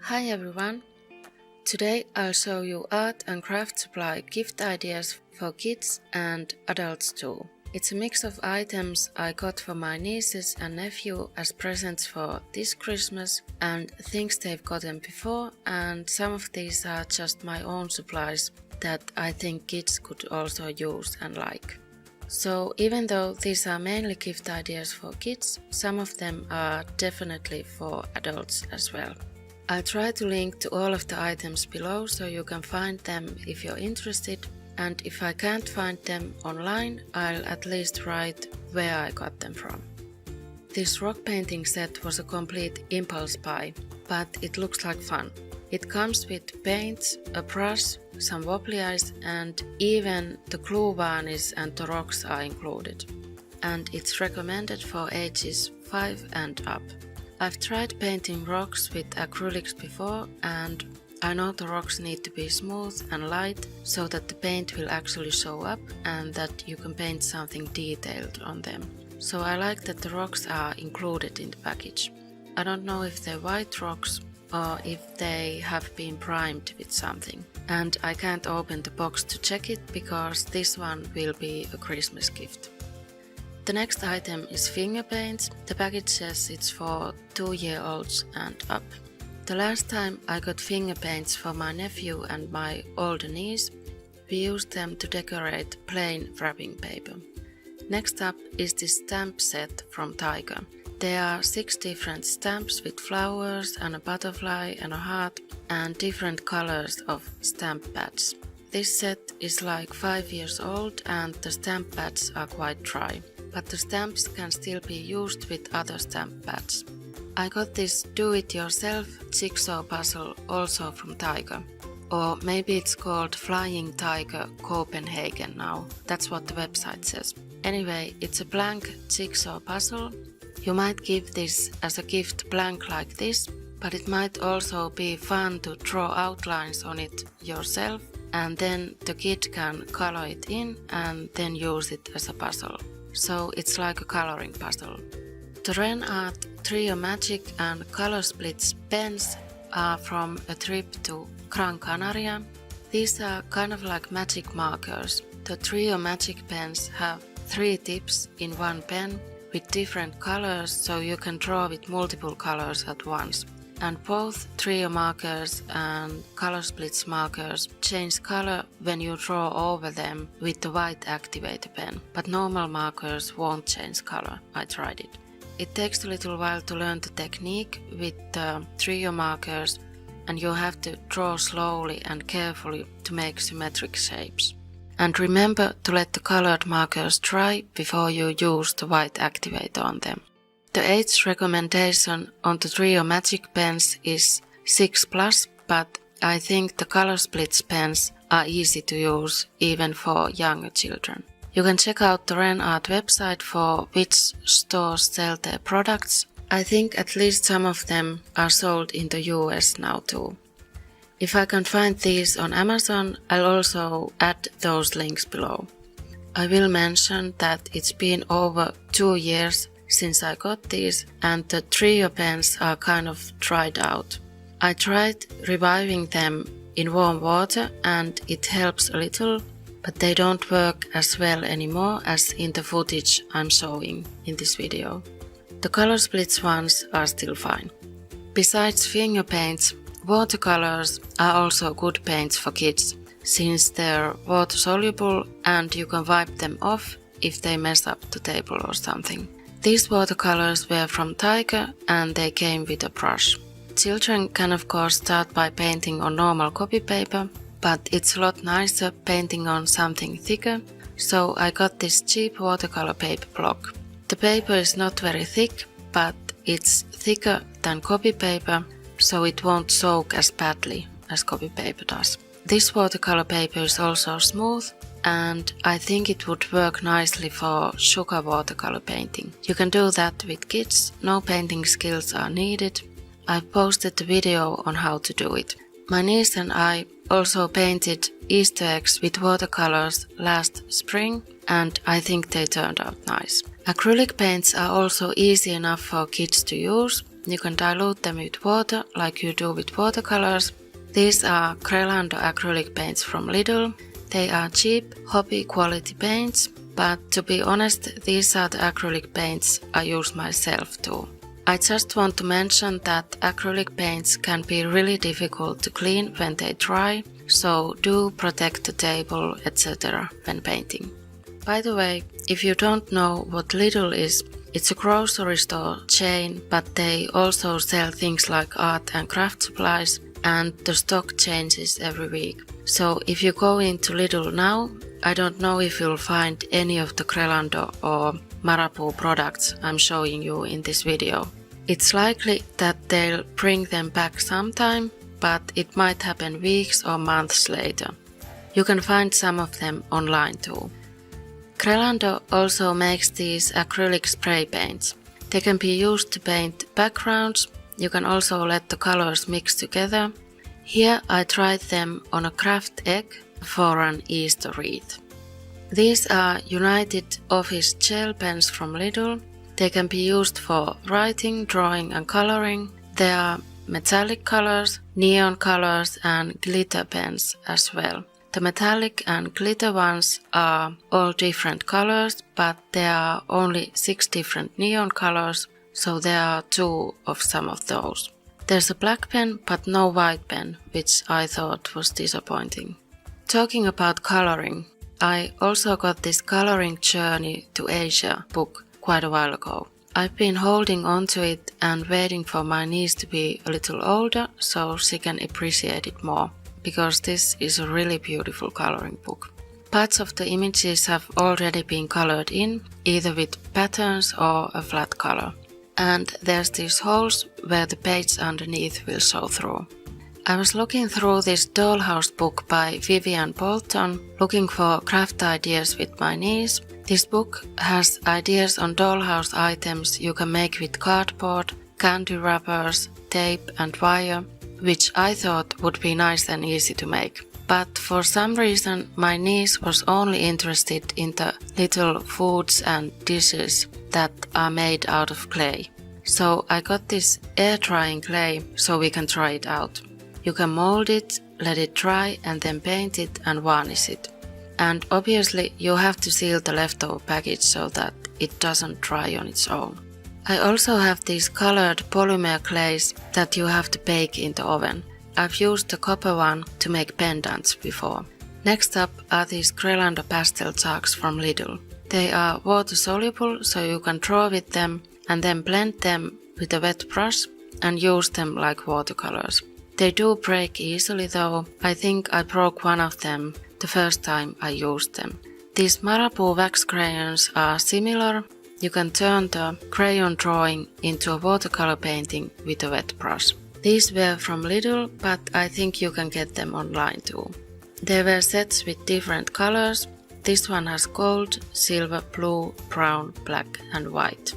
Hi everyone! Today I'll show you art and craft supply gift ideas for kids and adults too. It's a mix of items I got for my nieces and nephew as presents for this Christmas and things they've gotten before, and some of these are just my own supplies that I think kids could also use and like. So even though these are mainly gift ideas for kids, some of them are definitely for adults as well. I'll try to link to all of the items below so you can find them if you're interested, and if I can't find them online, I'll at least write where I got them from. This rock painting set was a complete impulse buy, but it looks like fun. It comes with paints, a brush, some wobbly eyes, and even the glue varnish and the rocks are included. And it's recommended for ages 5 and up. I've tried painting rocks with acrylics before, and I know the rocks need to be smooth and light so that the paint will actually show up and that you can paint something detailed on them. So I like that the rocks are included in the package. I don't know if they're white rocks or if they have been primed with something. And I can't open the box to check it because this one will be a Christmas gift. The next item is finger paints. The package says it's for 2-year-olds and up. The last time I got finger paints for my nephew and my older niece, we used them to decorate plain wrapping paper. Next up is this stamp set from Tiger. There are 6 different stamps with flowers and a butterfly and a heart and different colors of stamp pads. This set is like 5 years old and the stamp pads are quite dry, but the stamps can still be used with other stamp pads. I got this do-it-yourself jigsaw puzzle also from Tiger. Or maybe it's called Flying Tiger Copenhagen now. That's what the website says. Anyway, it's a blank jigsaw puzzle. You might give this as a gift blank like this, but it might also be fun to draw outlines on it yourself, and then the kid can color it in and then use it as a puzzle. So it's like a coloring puzzle. The Ren Art Trio Magic and Color Splits pens are from a trip to Gran Canaria. These are kind of like magic markers. The Trio Magic pens have 3 tips in one pen with different colors, so you can draw with multiple colors at once. And both Trio markers and Color Splits markers change color when you draw over them with the white activator pen, but normal markers won't change color. I tried it. It takes a little while to learn the technique with the Trio markers, and you have to draw slowly and carefully to make symmetric shapes. And remember to let the colored markers dry before you use the white activator on them. The age recommendation on the Trio Magic pens is 6+, but I think the Color Splits pens are easy to use even for younger children. You can check out the Ren Art website for which stores sell their products. I think at least some of them are sold in the US now too. If I can find these on Amazon, I'll also add those links below. I will mention that it's been over 2 years since I got these, and the Trio pens are kind of dried out. I tried reviving them in warm water and it helps a little, but they don't work as well anymore as in the footage I'm showing in this video. The Color Splits ones are still fine. Besides finger paints, watercolors are also good paints for kids, since they're water soluble and you can wipe them off if they mess up the table or something. These watercolors were from Tiger and they came with a brush. Children can of course start by painting on normal copy paper, but it's a lot nicer painting on something thicker, so I got this cheap watercolor paper block. The paper is not very thick, but it's thicker than copy paper, so it won't soak as badly as copy paper does. This watercolor paper is also smooth, and I think it would work nicely for sugar watercolor painting. You can do that with kids, no painting skills are needed. I've posted a video on how to do it. My niece and I also painted Easter eggs with watercolors last spring, and I think they turned out nice. Acrylic paints are also easy enough for kids to use, you can dilute them with water like you do with watercolors. These are Crelando acrylic paints from Lidl. They are cheap, hobby quality paints, but to be honest, these are the acrylic paints I use myself too. I just want to mention that acrylic paints can be really difficult to clean when they dry, so do protect the table, etc. when painting. By the way, if you don't know what Lidl is, it's a grocery store chain, but they also sell things like art and craft supplies, and the stock changes every week. So if you go into Lidl now, I don't know if you'll find any of the Crelando or Marapu products I'm showing you in this video. It's likely that they'll bring them back sometime, but it might happen weeks or months later. You can find some of them online too. Crelando also makes these acrylic spray paints. They can be used to paint backgrounds. You can also let the colors mix together. Here I tried them on a craft egg for an Easter wreath. These are United Office gel pens from Lidl. They can be used for writing, drawing and coloring. There are metallic colors, neon colors and glitter pens as well. The metallic and glitter ones are all different colors, but there are only 6 different neon colors, so there are 2 of some of those. There's a black pen but no white pen, which I thought was disappointing. Talking about coloring, I also got this Coloring Journey to Asia book quite a while ago. I've been holding on to it and waiting for my niece to be a little older so she can appreciate it more, because this is a really beautiful coloring book. Parts of the images have already been colored in, either with patterns or a flat color. And there's these holes where the page underneath will show through. I was looking through this Dollhouse book by Vivian Bolton, looking for craft ideas with my niece. This book has ideas on dollhouse items you can make with cardboard, candy wrappers, tape and wire, which I thought would be nice and easy to make. But for some reason my niece was only interested in the little foods and dishes that are made out of clay. So I got this air drying clay so we can try it out. You can mold it, let it dry and then paint it and varnish it. And obviously you have to seal the leftover package so that it doesn't dry on its own. I also have these colored polymer clays that you have to bake in the oven. I've used the copper one to make pendants before. Next up are these Crelando pastel chalks from Lidl. They are water soluble so you can draw with them and then blend them with a wet brush and use them like watercolors. They do break easily though. I think I broke one of them the first time I used them. These Marapu wax crayons are similar. You can turn the crayon drawing into a watercolor painting with a wet brush. These were from Lidl, but I think you can get them online too. There were sets with different colors. This one has gold, silver, blue, brown, black and white.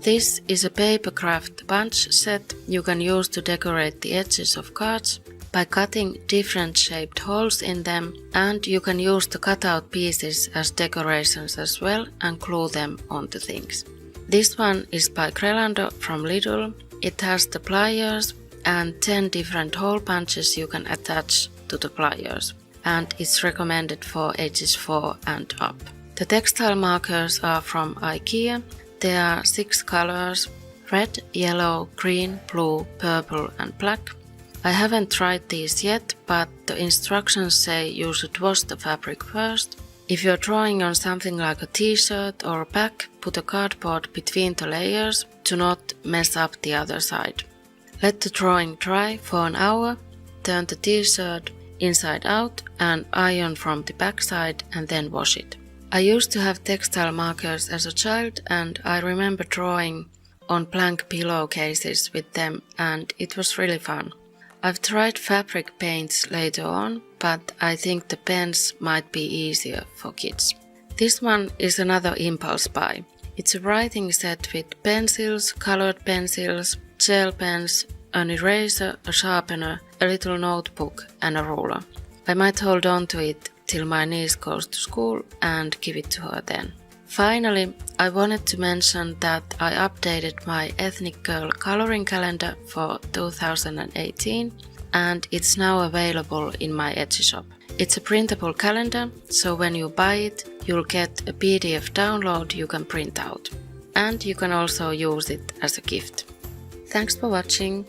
This is a paper craft bunch set you can use to decorate the edges of cards by cutting different shaped holes in them, and you can use the cutout pieces as decorations as well and glue them onto things. This one is by Crelando from Lidl. It has the pliers and 10 different hole punches you can attach to the pliers, and it's recommended for ages 4 and up. The textile markers are from IKEA. There are 6 colors: red, yellow, green, blue, purple and black. I haven't tried these yet, but the instructions say you should wash the fabric first. If you're drawing on something like a t-shirt or a bag, put a cardboard between the layers to not mess up the other side. Let the drawing dry for an hour, turn the t-shirt inside out and iron from the back side and then wash it. I used to have textile markers as a child and I remember drawing on blank pillowcases with them and it was really fun. I've tried fabric paints later on, but I think the pens might be easier for kids. This one is another impulse buy. It's a writing set with pencils, colored pencils, gel pens, an eraser, a sharpener, a little notebook and a ruler. I might hold on to it till my niece goes to school and give it to her then. Finally, I wanted to mention that I updated my Ethnic Girl coloring calendar for 2018 and it's now available in my Etsy shop. It's a printable calendar, so when you buy it, you'll get a PDF download you can print out. And you can also use it as a gift. Thanks for watching!